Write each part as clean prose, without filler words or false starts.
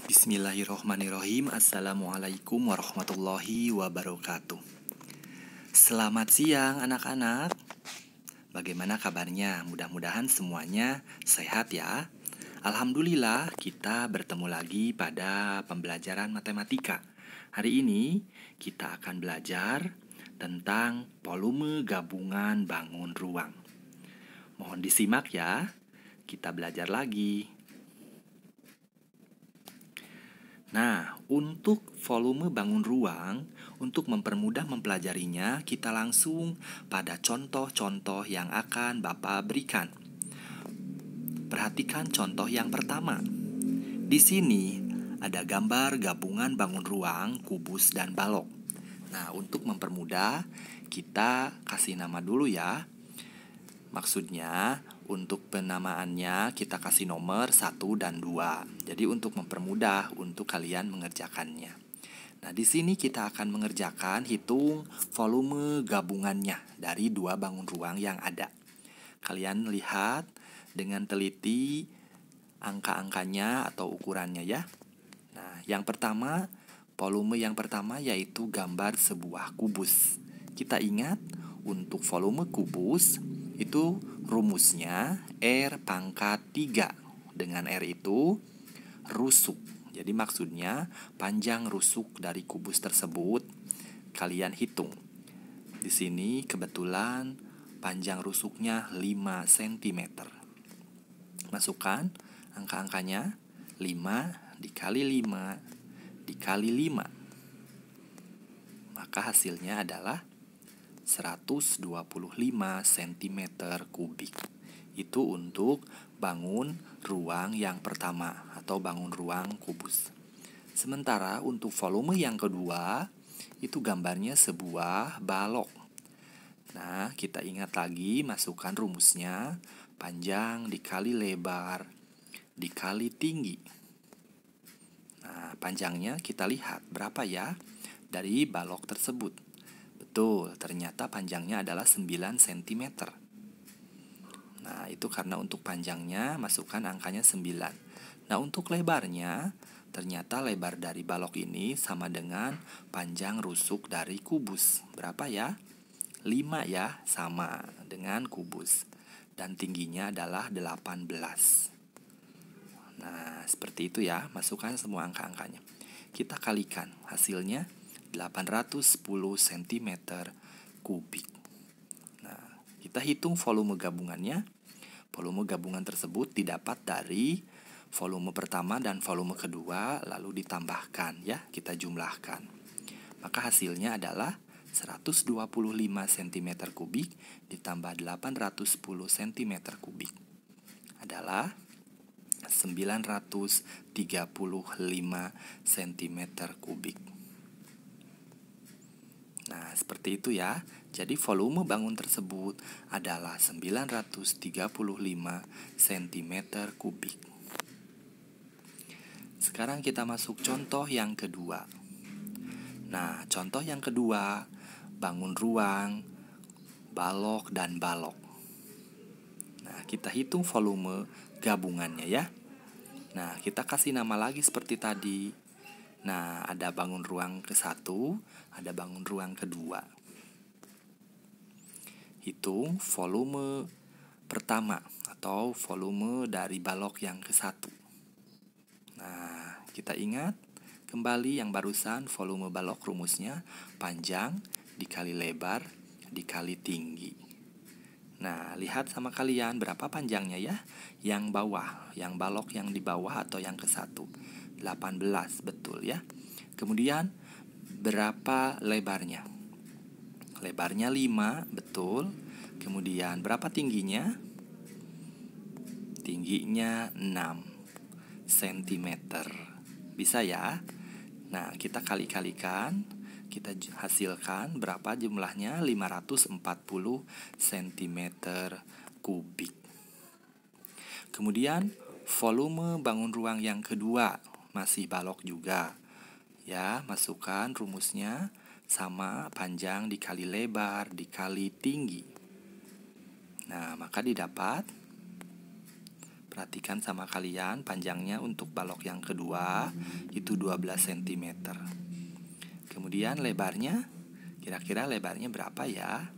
Bismillahirrohmanirrohim. Assalamualaikum warahmatullahi wabarakatuh. Selamat siang anak-anak. Bagaimana kabarnya? Mudah-mudahan semuanya sehat ya. Alhamdulillah kita bertemu lagi pada pembelajaran matematika. Hari ini kita akan belajar tentang volume gabungan bangun ruang. Mohon disimak ya. Kita belajar lagi. Nah, untuk volume bangun ruang, untuk mempermudah mempelajarinya, kita langsung pada contoh-contoh yang akan Bapak berikan. Perhatikan contoh yang pertama. Di sini ada gambar gabungan bangun ruang, kubus, dan balok. Nah, untuk mempermudah, kita kasih nama dulu ya. Maksudnya, untuk penamaannya kita kasih nomor 1 dan 2. Jadi untuk mempermudah untuk kalian mengerjakannya. Nah, di sini kita akan mengerjakan hitung volume gabungannya dari dua bangun ruang yang ada. Kalian lihat dengan teliti angka-angkanya atau ukurannya ya. Nah, yang pertama, volume yang pertama yaitu gambar sebuah kubus. Kita ingat untuk volume kubus itu rumusnya R pangkat 3. Dengan R itu rusuk. Jadi maksudnya panjang rusuk dari kubus tersebut kalian hitung. Di sini kebetulan panjang rusuknya 5 cm. Masukkan angka-angkanya. 5 dikali 5 dikali 5. Maka hasilnya adalah 125 cm kubik. Itu untuk bangun ruang yang pertama atau bangun ruang kubus. Sementara untuk volume yang kedua, itu gambarnya sebuah balok. Nah, kita ingat lagi, masukkan rumusnya. Panjang dikali lebar dikali tinggi. Nah, panjangnya kita lihat berapa ya dari balok tersebut. Betul, ternyata panjangnya adalah 9 cm. Nah, itu karena untuk panjangnya masukkan angkanya 9. Nah, untuk lebarnya, ternyata lebar dari balok ini sama dengan panjang rusuk dari kubus. Berapa ya? 5 ya, sama dengan kubus. Dan tingginya adalah 18. Nah, seperti itu ya, masukkan semua angka-angkanya. Kita kalikan, hasilnya 810 cm kubik. Nah, kita hitung volume gabungannya. Volume gabungan tersebut didapat dari volume pertama dan volume kedua, lalu ditambahkan ya, kita jumlahkan. Maka hasilnya adalah 125 cm kubik ditambah 810 cm kubik adalah 935 cm kubik. Nah, seperti itu ya. Jadi volume bangun tersebut adalah 935 cm kubik. Sekarang kita masuk contoh yang kedua. Nah, contoh yang kedua, bangun ruang, balok, dan balok. Nah, kita hitung volume gabungannya ya. Nah, kita kasih nama lagi seperti tadi. Nah, ada bangun ruang ke-1, ada bangun ruang kedua. Hitung volume pertama atau volume dari balok yang ke-1. Nah, kita ingat kembali yang barusan volume balok rumusnya panjang dikali lebar dikali tinggi. Nah, lihat sama kalian berapa panjangnya ya. Yang bawah, yang balok yang di bawah atau yang ke-1. 18, betul ya. Kemudian berapa lebarnya? Lebarnya 5, betul. Kemudian berapa tingginya? Tingginya 6 cm. Bisa ya? Nah, kita kali-kalikan, kita hasilkan berapa jumlahnya? 540 cm kubik. Kemudian volume bangun ruang yang kedua masih balok juga. Ya, masukkan rumusnya sama panjang dikali lebar dikali tinggi. Nah, maka didapat Perhatikan sama kalian, panjangnya untuk balok yang kedua itu 12 cm. Kemudian lebarnya, kira-kira lebarnya berapa ya?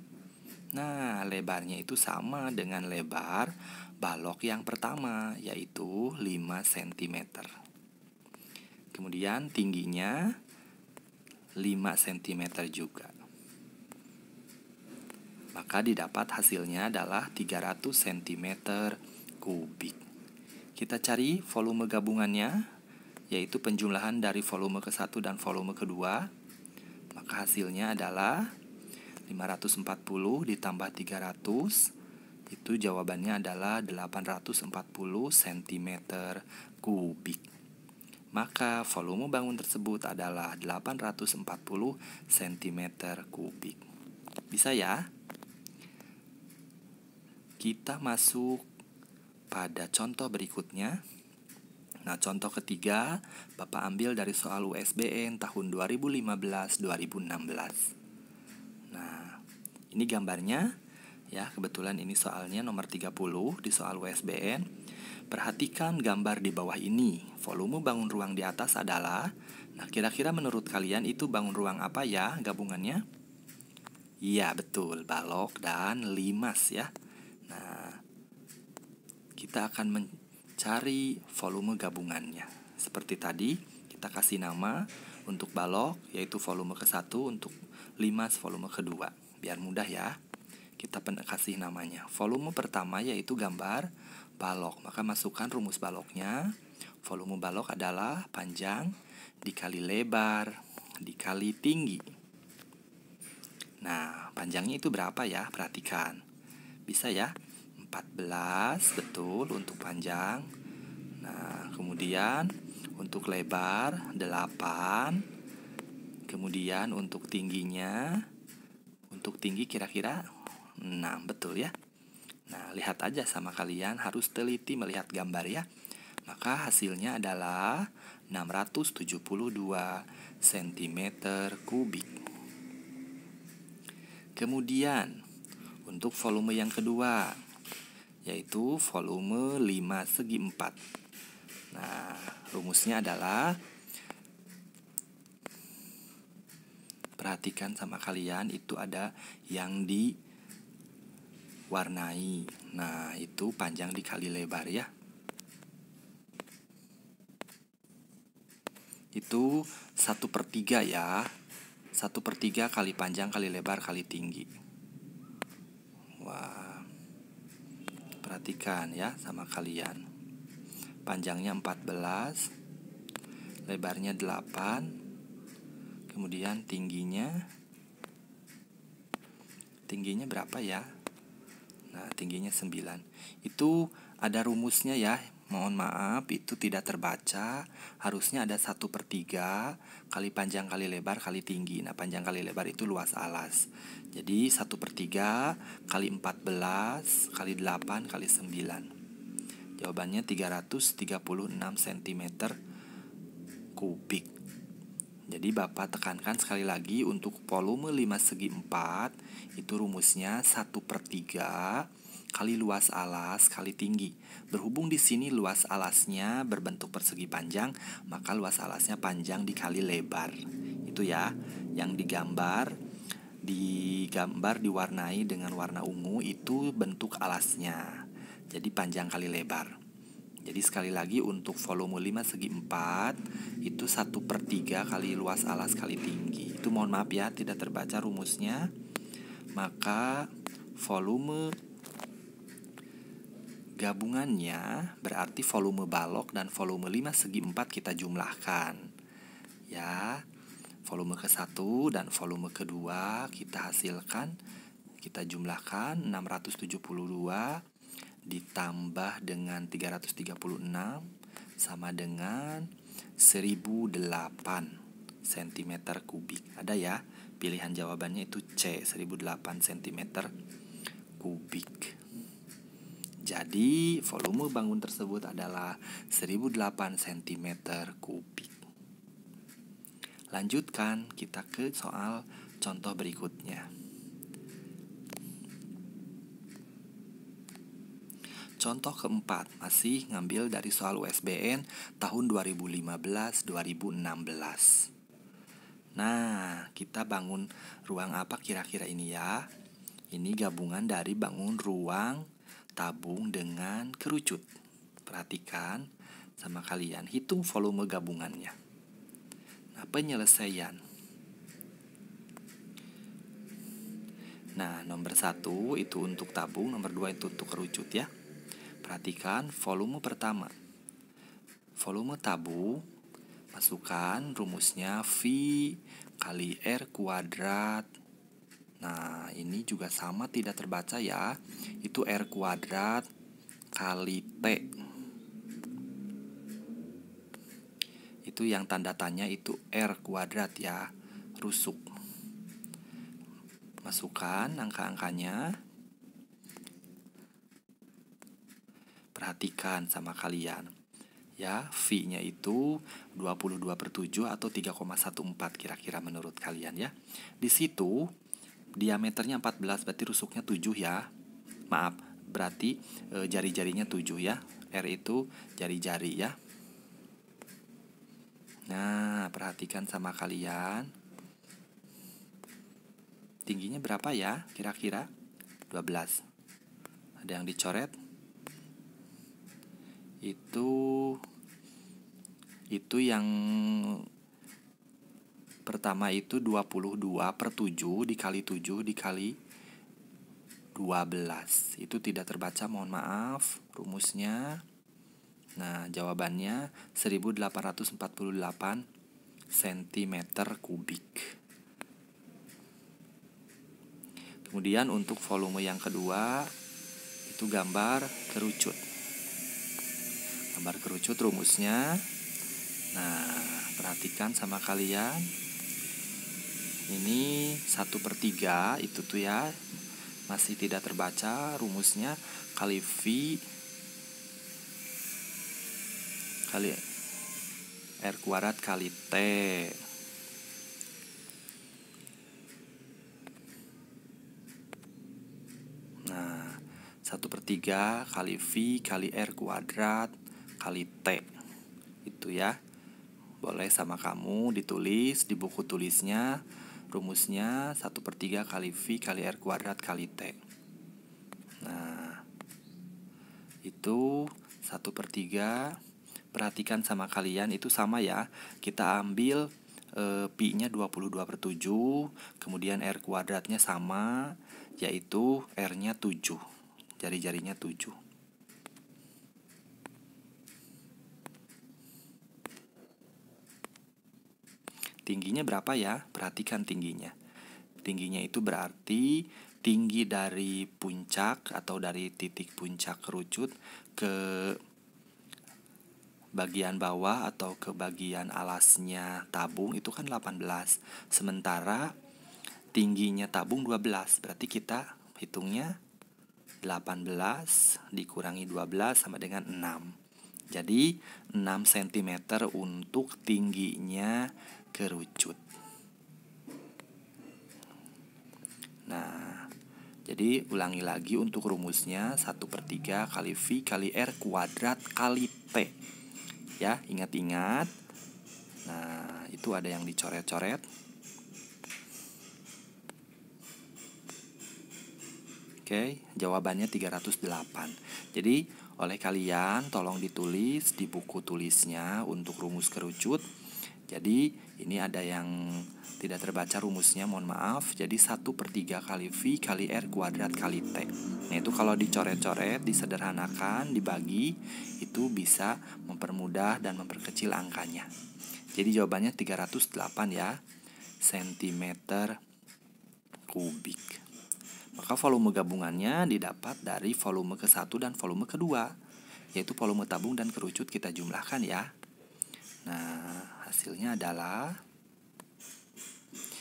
Nah, lebarnya itu sama dengan lebar balok yang pertama, yaitu 5 cm. Kemudian tingginya 5 cm juga. Maka didapat hasilnya adalah 300 cm kubik. Kita cari volume gabungannya, yaitu penjumlahan dari volume ke-1 dan volume kedua. Maka hasilnya adalah 540 ditambah 300, itu jawabannya adalah 840 cm kubik. Maka volume bangun tersebut adalah 840 cm kubik. Bisa ya? Kita masuk pada contoh berikutnya. Nah, contoh ketiga Bapak ambil dari soal USBN tahun 2015-2016. Nah, ini gambarnya ya, kebetulan ini soalnya nomor 30 di soal USBN. Perhatikan gambar di bawah ini. Volume bangun ruang di atas adalah, nah kira-kira menurut kalian itu bangun ruang apa ya gabungannya? Iya, betul, balok dan limas ya. Nah, kita akan mencari volume gabungannya. Seperti tadi, kita kasih nama untuk balok, yaitu volume ke-1, untuk limas volume kedua. Biar mudah ya, kita kasih namanya. Volume pertama yaitu gambar balok, maka masukkan rumus baloknya. Volume balok adalah panjang dikali lebar dikali tinggi. Nah, panjangnya itu berapa ya? Perhatikan. Bisa ya? 14, betul, untuk panjang. Nah, kemudian untuk lebar 8. Kemudian untuk tingginya, untuk tinggi kira-kira 6, betul ya? Nah, lihat aja sama kalian, harus teliti melihat gambar ya. Maka hasilnya adalah 672 cm kubik. Kemudian untuk volume yang kedua, yaitu volume 5 segi 4. Nah, rumusnya adalah, perhatikan sama kalian, itu ada yang diwarnai. Nah, itu panjang dikali lebar ya. Itu 1/3 ya. 1/3 kali panjang kali lebar kali tinggi. Wah, perhatikan ya sama kalian. Panjangnya 14, lebarnya 8, kemudian tingginya berapa ya? Nah, tingginya 9. Itu ada rumusnya ya. Mohon maaf, itu tidak terbaca. Harusnya ada 1/3 kali panjang kali lebar kali tinggi. Nah, panjang kali lebar itu luas alas. Jadi 1/3 kali 14 kali 8 kali 9. Jawabannya 336 cm kubik. Jadi Bapak tekankan sekali lagi, untuk volume 5 segi 4 itu rumusnya 1/3 kali luas alas kali tinggi. Berhubung di sini luas alasnya berbentuk persegi panjang, maka luas alasnya panjang dikali lebar. Itu ya, yang digambar diwarnai dengan warna ungu itu bentuk alasnya. Jadi panjang kali lebar. Jadi sekali lagi, untuk volume 5 segi 4 itu 1/3 kali luas alas kali tinggi. Itu mohon maaf ya, tidak terbaca rumusnya. Maka volume gabungannya berarti volume balok dan volume 5 segi 4 kita jumlahkan. Ya, volume ke-1 dan volume kedua kita hasilkan, kita jumlahkan 672 ditambah dengan 336 sama dengan 1008 cm kubik. Ada ya, pilihan jawabannya itu C, 1008 cm kubik. Jadi volume bangun tersebut adalah 1008 cm kubik. Lanjutkan kita ke soal contoh berikutnya. Contoh keempat, masih ngambil dari soal USBN tahun 2015-2016. Nah, kita bangun ruang apa kira-kira ini ya? Ini gabungan dari bangun ruang, tabung dengan kerucut. Perhatikan sama kalian, hitung volume gabungannya. Nah, penyelesaian. Nah, nomor 1 itu untuk tabung, nomor 2 itu untuk kerucut ya. Perhatikan volume pertama. Volume tabung, masukkan rumusnya V kali R kuadrat. Nah, ini juga sama tidak terbaca ya. Itu R kuadrat kali T. Itu yang tanda tanya itu R kuadrat ya, rusuk. Masukkan angka-angkanya. Perhatikan sama kalian. Ya, V-nya itu 22/7 atau 3,14 kira-kira menurut kalian ya. Di situ diameternya 14, berarti rusuknya 7 ya. Maaf, berarti jari-jarinya 7 ya. R itu jari-jari ya. Nah, perhatikan sama kalian. Tingginya berapa ya kira-kira? 12. Ada yang dicoret? Itu yang pertama itu 22/7 dikali 7 dikali 12. Itu tidak terbaca, mohon maaf rumusnya. Nah, jawabannya 1848 cm kubik. Kemudian untuk volume yang kedua itu gambar kerucut. Gambar kerucut rumusnya. Nah, perhatikan sama kalian. Ini 1/3 itu tuh ya. Masih tidak terbaca rumusnya kali V kali R kuadrat kali T. Nah, 1/3 kali V kali R kuadrat kali T. Itu ya. Boleh sama kamu ditulis di buku tulisnya. Rumusnya 1/3 kali V kali R kuadrat kali T. Nah, itu 1/3. Perhatikan sama kalian, itu sama ya. Kita ambil pi-nya 22/7, kemudian R kuadratnya sama, yaitu R-nya 7. Jari-jarinya 7. Tingginya berapa ya? Perhatikan tingginya. Tingginya itu berarti tinggi dari puncak atau dari titik puncak kerucut ke bagian bawah atau ke bagian alasnya tabung itu kan 18. Sementara tingginya tabung 12. Berarti kita hitungnya 18 dikurangi 12 sama dengan 6. Jadi 6 cm untuk tingginya kerucut. Nah, jadi ulangi lagi untuk rumusnya 1/3 kali V kali R kuadrat kali T. Ya, ingat-ingat. Nah, itu ada yang dicoret-coret. Oke, jawabannya 308. Jadi, oleh kalian tolong ditulis di buku tulisnya untuk rumus kerucut. Jadi ini ada yang tidak terbaca rumusnya, mohon maaf. Jadi 1/3 kali V kali R kuadrat kali T. Nah, itu kalau dicoret-coret, disederhanakan, dibagi, itu bisa mempermudah dan memperkecil angkanya. Jadi jawabannya 308 ya, cm kubik. Maka volume gabungannya didapat dari volume ke-1 dan volume kedua, yaitu volume tabung dan kerucut kita jumlahkan ya. Nah, hasilnya adalah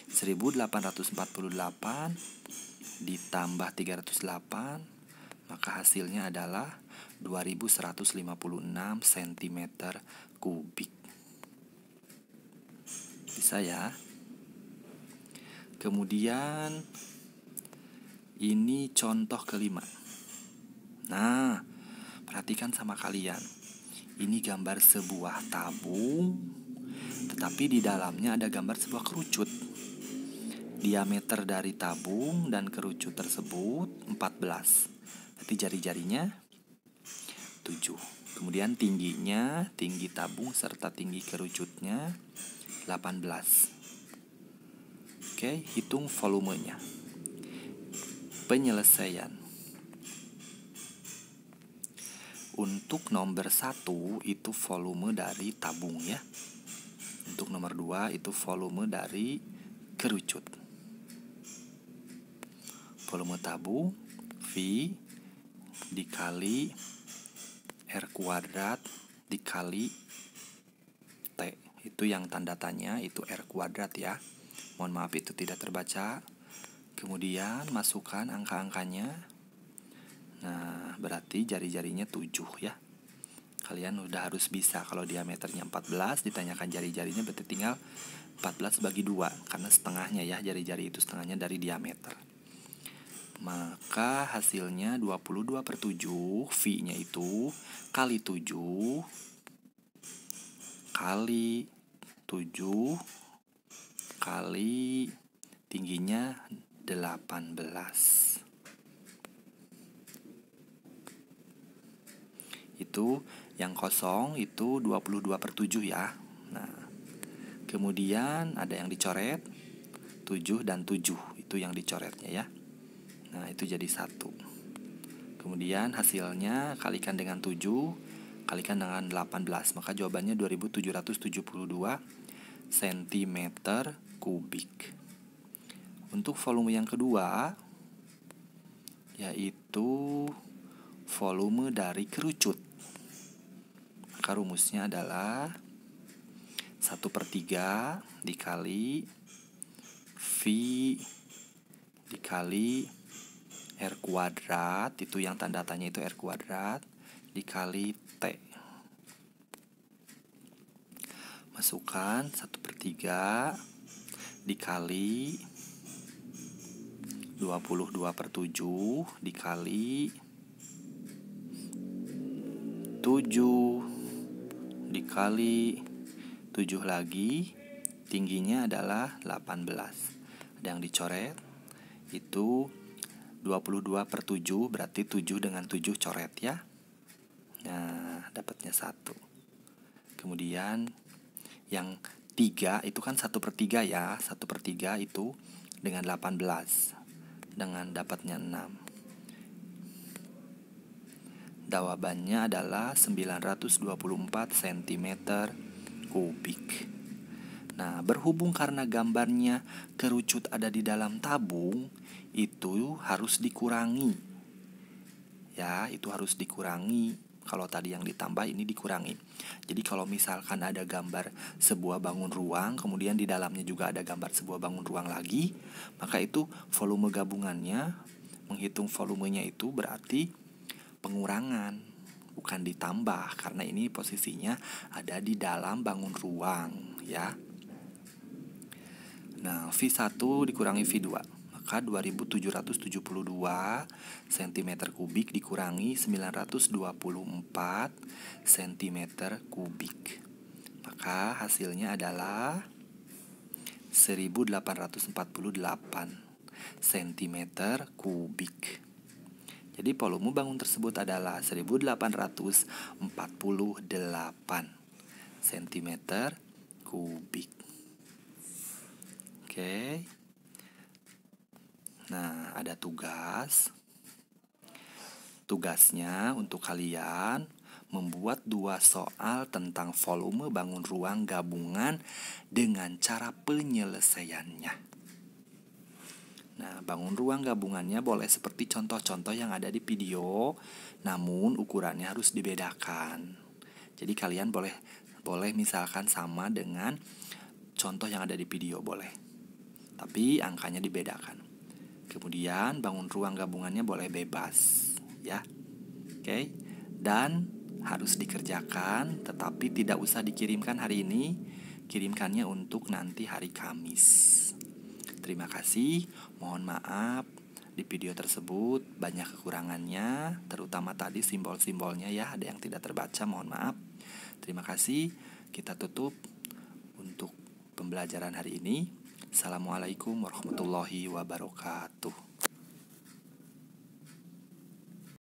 1848 ditambah 308, maka hasilnya adalah 2156 cm kubik. Bisa ya. Kemudian ini contoh kelima. Nah, Perhatikan sama kalian. Ini gambar sebuah tabung, tetapi di dalamnya ada gambar sebuah kerucut. Diameter dari tabung dan kerucut tersebut 14. Berarti jari-jarinya 7. Kemudian tingginya, tinggi tabung serta tinggi kerucutnya 18. Oke, hitung volumenya. Penyelesaian. Untuk nomor 1 itu volume dari tabung ya. Untuk nomor 2 itu volume dari kerucut. Volume tabung V dikali R kuadrat dikali T. Itu yang tanda tanya, itu R kuadrat ya. Mohon maaf itu tidak terbaca. Kemudian masukkan angka-angkanya. Nah, berarti jari-jarinya 7 ya. Kalian udah harus bisa. Kalau diameternya 14, ditanyakan jari-jarinya berarti tinggal 14 bagi 2. Karena setengahnya ya, jari-jari itu setengahnya dari diameter. Maka hasilnya 22/7, V-nya itu kali 7 kali 7 kali tingginya 18. Itu yang kosong itu 22/7 ya. Nah, kemudian ada yang dicoret 7 dan 7. Itu yang dicoretnya ya. Nah, itu jadi 1. Kemudian hasilnya kalikan dengan 7, kalikan dengan 18. Maka jawabannya 2772 cm kubik. Untuk volume yang kedua yaitu volume dari kerucut. Maka rumusnya adalah 1/3 dikali V dikali R kuadrat, itu yang tanda tanya itu R kuadrat, dikali T. Masukkan 1/3 dikali 22/7 dikali 7 dikali 7 lagi, tingginya adalah 18. Ada yang dicoret, itu 22/7, berarti 7 dengan 7 coret ya. Nah, dapatnya 1. Kemudian yang 3 itu kan 1/3 ya. 1/3 itu dengan 18, dengan dapatnya 6. Jawabannya adalah 924 cm kubik. Nah, berhubung karena gambarnya kerucut ada di dalam tabung, itu harus dikurangi. Ya, itu harus dikurangi. Kalau tadi yang ditambah, ini dikurangi. Jadi kalau misalkan ada gambar sebuah bangun ruang, kemudian di dalamnya juga ada gambar sebuah bangun ruang lagi, maka itu volume gabungannya, menghitung volumenya itu berarti pengurangan, bukan ditambah, karena ini posisinya ada di dalam bangun ruang ya. Nah, V1 dikurangi V2, maka 2772 cm kubik dikurangi 924 cm kubik. Maka hasilnya adalah 1848 cm kubik. Jadi volume bangun tersebut adalah 1848 cm kubik. Oke. Nah, ada tugas. Tugasnya untuk kalian membuat 2 soal tentang volume bangun ruang gabungan dengan cara penyelesaiannya. Nah, bangun ruang gabungannya boleh seperti contoh-contoh yang ada di video, namun ukurannya harus dibedakan. Jadi kalian boleh misalkan sama dengan contoh yang ada di video boleh, tapi angkanya dibedakan. Kemudian bangun ruang gabungannya boleh bebas, ya. Oke. Dan harus dikerjakan, tetapi tidak usah dikirimkan hari ini. Kirimkannya untuk nanti hari Kamis. Terima kasih, mohon maaf Di video tersebut banyak kekurangannya, terutama tadi simbol-simbolnya ya, ada yang tidak terbaca, mohon maaf. Terima kasih, kita tutup untuk pembelajaran hari ini. Assalamualaikum warahmatullahi wabarakatuh.